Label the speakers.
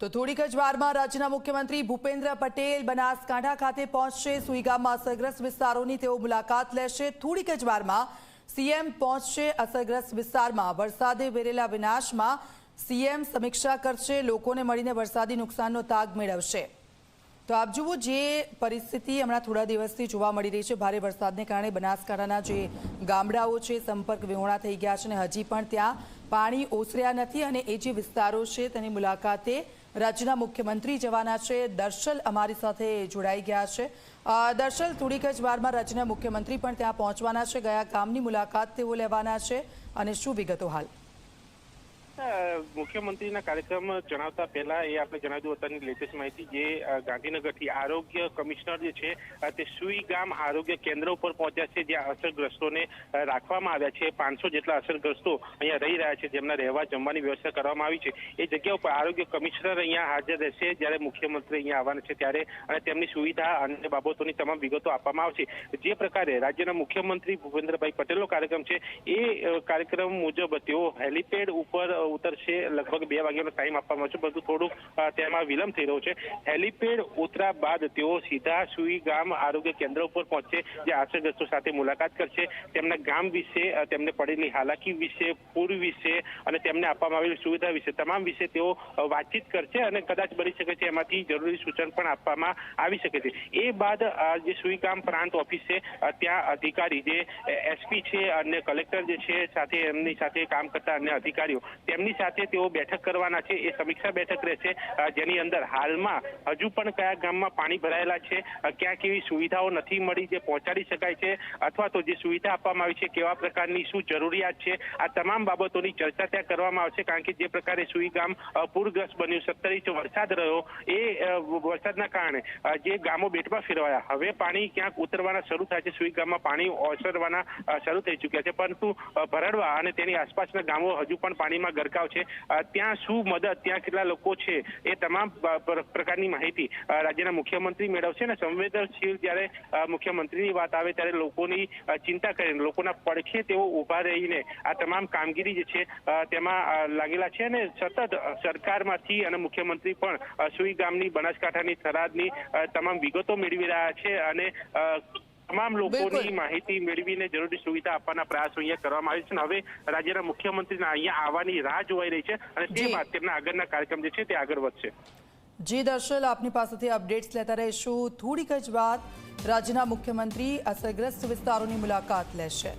Speaker 1: તો થોડીક જ વારમાં રાજ્યના મુખ્યમંત્રી ભૂપેન્દ્ર પટેલ બનાસકાંઠા ખાતે પહોંચશે। સુઈગામમાં અસરગ્રસ્ત વિસ્તારોની તેઓ મુલાકાત લેશે। થોડીક જ વારમાં સીએમ પહોંચશે અસરગ્રસ્ત વિસ્તારમાં। વરસાદે વેરેલા વિનાશમાં સીએમ સમીક્ષા કરશે, લોકોને મળીને વરસાદી નુકસાનનો તાગ મેળવશે। તો આપ જુઓ જે પરિસ્થિતિ હમણાં થોડા દિવસથી જોવા મળી રહી છે, ભારે વરસાદને કારણે બનાસકાંઠાના જે ગામડાઓ છે સંપર્ક વિહોણા થઈ ગયા છે અને હજી પણ ત્યાં પાણી ઓસર્યા નથી અને એ જે વિસ્તારો છે તેની મુલાકાતે રાજ્યના મુખ્યમંત્રી જવાના છે। દર્શલ અમારી સાથે જોડાઈ ગયા છે। દર્શલ, થોડીક જ વારમાં રાજ્યના મુખ્યમંત્રી પણ ત્યાં પહોંચવાના છે, ગયા ગામની મુલાકાત તેઓ લેવાના છે અને શું વિગતો હાલ?
Speaker 2: મુખ્યમંત્રીના કાર્યક્રમ જણાવતા પહેલા એ આપણે જણાવી દઉં અત્યારની લેટેસ્ટ માહિતી જે ગાંધીનગરથી આરોગ્ય કમિશનર જે છે તે સુઈગામ આરોગ્ય કેન્દ્ર ઉપર પહોંચ્યા છે, જ્યાં અસરગ્રસ્તોને રાખવામાં આવ્યા છે। 500 જેટલા અસરગ્રસ્તો અહીંયા રહી રહ્યા છે, જેમના રહેવા જમવાની વ્યવસ્થા કરવામાં આવી છે। એ જગ્યા ઉપર આરોગ્ય કમિશનર અહીંયા હાજર રહેશે જ્યારે મુખ્યમંત્રી અહીંયા આવવાના છે ત્યારે, અને તેમની સુવિધા અને બાબતોની તમામ વિગતો આપવામાં આવશે। જે પ્રકારે રાજ્યના મુખ્યમંત્રી ભૂપેન્દ્રભાઈ પટેલનો કાર્યક્રમ છે એ કાર્યક્રમ મુજબ તેઓ હેલીપેડ ઉપર ઉતરશે। લગભગ 2 વાગ્યાનો ટાઈમ આપવામાં આવશે, પરંતુ થોડુંક તેમાં વિલંબ થઈ રહ્યો છે। હેલીપેડ ઉતર્યા બાદ તેઓ સીધા સુઈગામ આરોગ્ય કેન્દ્ર ઉપર પહોંચશે, જ્યાં અસરગ્રસ્તો સાથે મુલાકાત કરશે, તેમના ગામ વિશે, તેમને પડેલી હાલાકી વિશે, પૂર વિશે અને તેમને આપવામાં આવેલી સુવિધા વિશે, તમામ વિશે તેઓ વાતચીત કરશે અને કદાચ બની શકે છે એમાંથી જરૂરી સૂચન પણ આપવામાં આવી શકે છે। એ બાદ જે સુઈગામ પ્રાંત ઓફિસ છે ત્યાં અધિકારી જે એસપી છે અને કલેક્ટર જે છે સાથે એમની સાથે કામ કરતા અન્ય અધિકારીઓ તેમની સાથે તેઓ બેઠક કરવાના છે। એ સમીક્ષા બેઠક રહેશે, જેની અંદર હાલમાં હજુ પણ કયા ગામમાં પાણી ભરાયેલા છે, ક્યાં કેવી સુવિધાઓ નથી મળી જે પહોંચાડી શકાય છે, અથવા તો જે સુવિધા આપવામાં આવી છે કેવા પ્રકારની શું જરૂરિયાત છે, આ તમામ બાબતોની ચર્ચા ત્યાં કરવામાં આવશે। કારણ કે જે પ્રકારે સુઈગામ પૂરગ્રસ્ત બન્યું, 17 ઇંચ વરસાદ રહ્યો, એ વરસાદના કારણે જે ગામો બેટમાં ફેરવાયા, હવે પાણી ક્યાંક ઉતરવાના શરૂ થાય છે, સુઈગામમાં પાણી ઓસરવાના શરૂ થઈ ચૂક્યા છે, પરંતુ ભરડવા અને તેની આસપાસના ગામો હજુ પણ પાણીમાં ગરકાવ છે। ત્યાં શું મદદ, ત્યાં કેટલા લોકો છે, એ તમામ પ્રકારની માહિતી રાજ્યના મુખ્યમંત્રી મેળવશે અને સંવેદનશીલ જ્યારે મુખ્યમંત્રીની વાત આવે ત્યારે લોકોની ચિંતા કરીને, લોકોના પડખે તેઓ ઉભા રહીને આ તમામ કામગીરી જે છે તેમાં લાગેલા છે અને સતત સરકારમાંથી અને મુખ્યમંત્રી પણ સુઈગામની, બનાસકાંઠાની, થરાદની તમામ વિગતો મેળવી રહ્યા છે અને તમામ લોકોની માહિતી મેળવીને જરૂરી સુવિધા આપવાના પ્રયાસો અહીંયા કરવામાં આવે છે। હવે રાજ્યના મુખ્યમંત્રીના અહીંયા આવવાની રાહ જોવાઈ રહી છે અને તે બાદ તેમના આગળના કાર્યક્રમ જે છે તે આગળ વધશે।
Speaker 1: જી દર્શલ, આપની પાસેથી અપડેટ્સ લેતા રહીશું। થોડીક જ બાદ રાજ્યના મુખ્યમંત્રી અસરગ્રસ્ત વિસ્તારોની મુલાકાત લેશે।